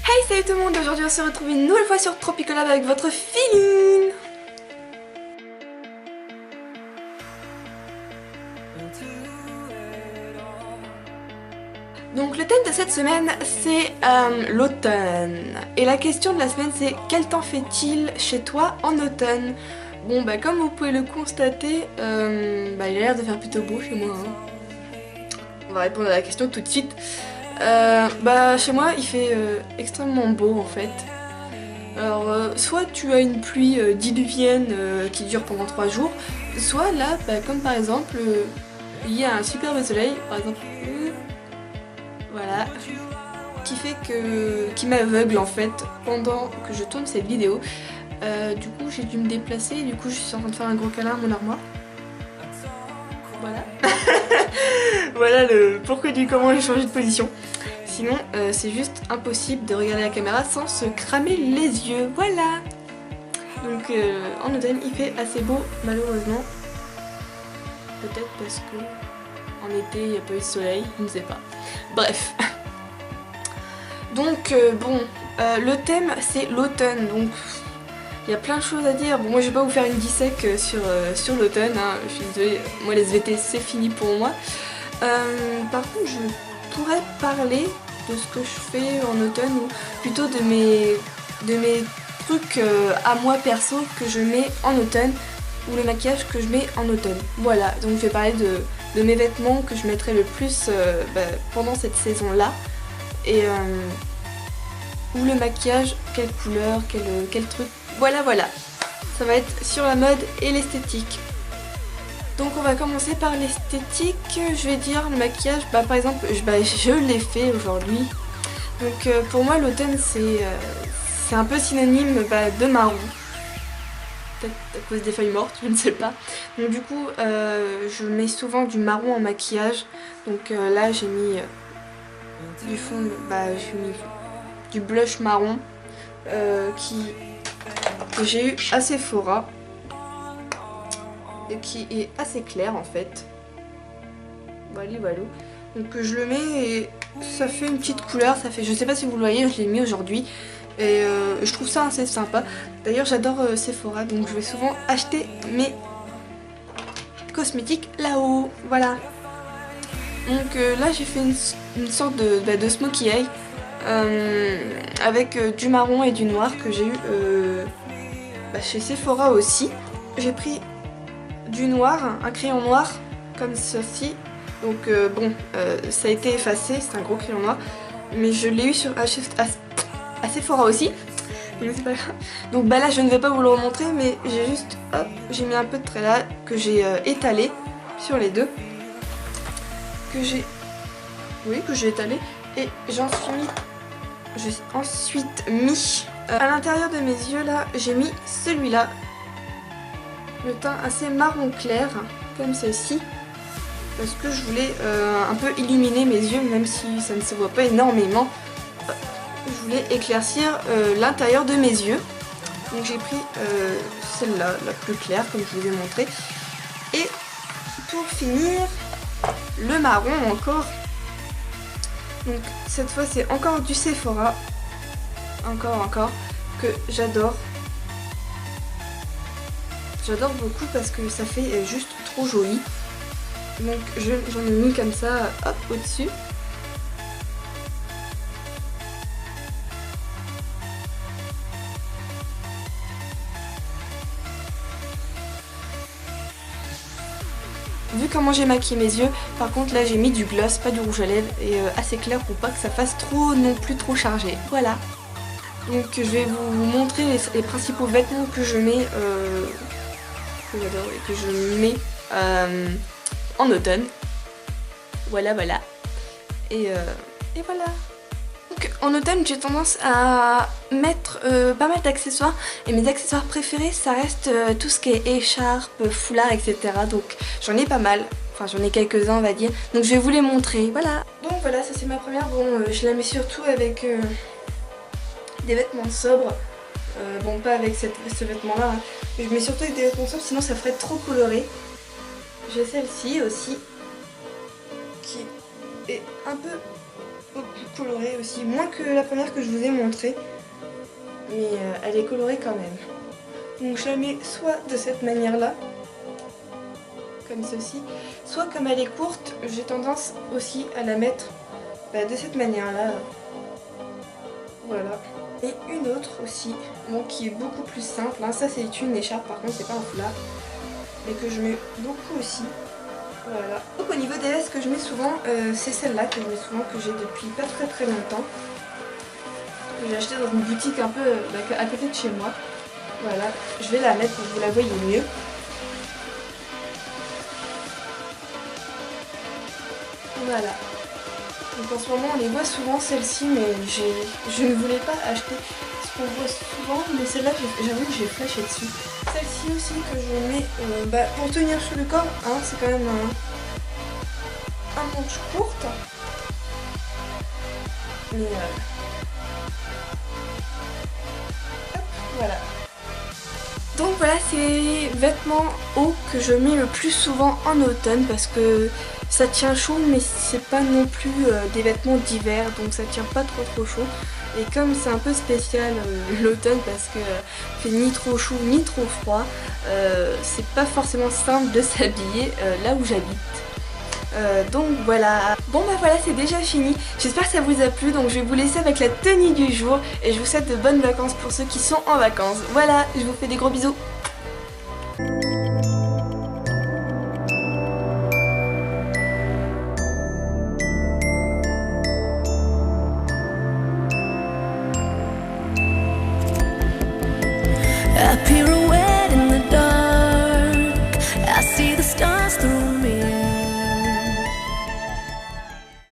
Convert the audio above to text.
Hey, salut tout le monde, aujourd'hui on se retrouve une nouvelle fois sur Tropicolab avec votre Philine. Donc le thème de cette semaine c'est l'automne. Et la question de la semaine c'est quel temps fait-il chez toi en automne? Bon bah comme vous pouvez le constater, il a l'air de faire plutôt beau chez moi. On va répondre à la question tout de suite. Chez moi il fait extrêmement beau en fait. Alors soit tu as une pluie diluvienne qui dure pendant 3 jours, soit là, comme par exemple, il y a un superbe soleil, par exemple, voilà, qui m'aveugle en fait pendant que je tourne cette vidéo. Du coup j'ai dû me déplacer, du coup je suis en train de faire un gros câlin à mon armoire. Voilà. Voilà le pourquoi du comment j'ai changé de position. Sinon, c'est juste impossible de regarder la caméra sans se cramer les yeux. Voilà. Donc en automne, il fait assez beau, malheureusement. Peut-être parce que en été, il n'y a pas eu de soleil, je ne sais pas. Bref. Donc le thème, c'est l'automne. Donc il y a plein de choses à dire. Bon, moi, je vais pas vous faire une dissèque sur l'automne. Hein. Je suis désolée, moi, les VT, c'est fini pour moi. Par contre, je pourrais parler de ce que je fais en automne ou plutôt de mes trucs à moi perso que je mets en automne ou le maquillage que je mets en automne. Voilà, donc je vais parler de mes vêtements que je mettrai le plus pendant cette saison là et ou le maquillage, quelle couleur, quel truc, voilà, ça va être sur la mode et l'esthétique. Donc on va commencer par l'esthétique, je vais dire le maquillage, par exemple je l'ai fait aujourd'hui. Donc pour moi l'automne c'est un peu synonyme de marron. Peut-être à cause des feuilles mortes, je ne sais pas. Donc du coup je mets souvent du marron en maquillage. Donc là j'ai mis du fond, j'ai mis du blush marron que j'ai eu à Sephora. Et qui est assez clair en fait. Voilà. Donc je le mets et ça fait une petite couleur, ça fait, je sais pas si vous le voyez, je l'ai mis aujourd'hui et je trouve ça assez sympa. D'ailleurs j'adore Sephora, donc je vais souvent acheter mes cosmétiques là-haut. Voilà. Donc là j'ai fait une sorte de smokey eye avec du marron et du noir que j'ai eu chez Sephora aussi. J'ai pris du noir, un crayon noir comme ceci. Donc ça a été effacé, c'est un gros crayon noir. Mais je l'ai eu à Sephora aussi. Mais c'est pas grave. Donc là je ne vais pas vous le remontrer, mais j'ai juste, hop, j'ai mis un peu de trait là que j'ai étalé sur les deux. Que j'ai étalé. Et j'ai ensuite mis à l'intérieur de mes yeux là, j'ai mis celui-là. Le teint assez marron clair, comme ceci, parce que je voulais un peu illuminer mes yeux, même si ça ne se voit pas énormément. Je voulais éclaircir l'intérieur de mes yeux. Donc j'ai pris celle-là, la plus claire, comme je vous ai montré. Et pour finir, le marron encore. Donc cette fois c'est encore du Sephora. Encore, que j'adore. J'adore beaucoup parce que ça fait juste trop joli. Donc j'en ai mis comme ça, hop, au-dessus. Vu comment j'ai maquillé mes yeux, par contre là j'ai mis du gloss, pas du rouge à lèvres, et assez clair pour pas que ça fasse trop non plus trop chargé. Voilà. Donc je vais vous montrer les principaux vêtements que je mets que j'adore et que je mets en automne. Voilà. Et voilà. Donc en automne j'ai tendance à mettre pas mal d'accessoires. Et mes accessoires préférés ça reste tout ce qui est écharpe, foulard, etc. Donc j'en ai pas mal. Enfin j'en ai quelques-uns on va dire. Donc je vais vous les montrer. Voilà. Donc voilà, ça c'est ma première. Bon je la mets surtout avec des vêtements sobres. Bon pas avec ce vêtement là, hein. Je mets surtout avec des vêtements sobres sinon ça ferait trop coloré. J'ai celle-ci aussi qui est un peu colorée aussi, moins que la première que je vous ai montrée, mais elle est colorée quand même. Donc je la mets soit de cette manière-là, comme ceci, soit comme elle est courte, j'ai tendance aussi à la mettre de cette manière-là. Voilà. Et une autre aussi, bon, qui est beaucoup plus simple, hein. Ça c'est une écharpe par contre, c'est pas un foulard, mais que je mets beaucoup aussi. Voilà. Donc au niveau des vestes que je mets souvent, c'est celle-là que je mets souvent, que j'ai depuis pas très longtemps. Que j'ai acheté dans une boutique un peu à côté de chez moi. Voilà, je vais la mettre pour que vous la voyez mieux. Voilà. Donc en ce moment on les voit souvent celles-ci, mais je ne voulais pas acheter ce qu'on voit souvent, mais celle-là j'avoue que j'ai flashé dessus. Celle-ci aussi que je mets pour tenir sur le corps, hein, c'est quand même un manche courte. Mais hop, voilà. Donc voilà, c'est les vêtements hauts que je mets le plus souvent en automne parce que ça tient chaud, mais c'est pas non plus des vêtements d'hiver, donc ça tient pas trop chaud. Et comme c'est un peu spécial l'automne parce que fait ni trop chaud ni trop froid, c'est pas forcément simple de s'habiller là où j'habite. Donc voilà. Bon bah voilà, c'est déjà fini. J'espère que ça vous a plu, donc je vais vous laisser avec la tenue du jour et je vous souhaite de bonnes vacances pour ceux qui sont en vacances. Voilà, je vous fais des gros bisous.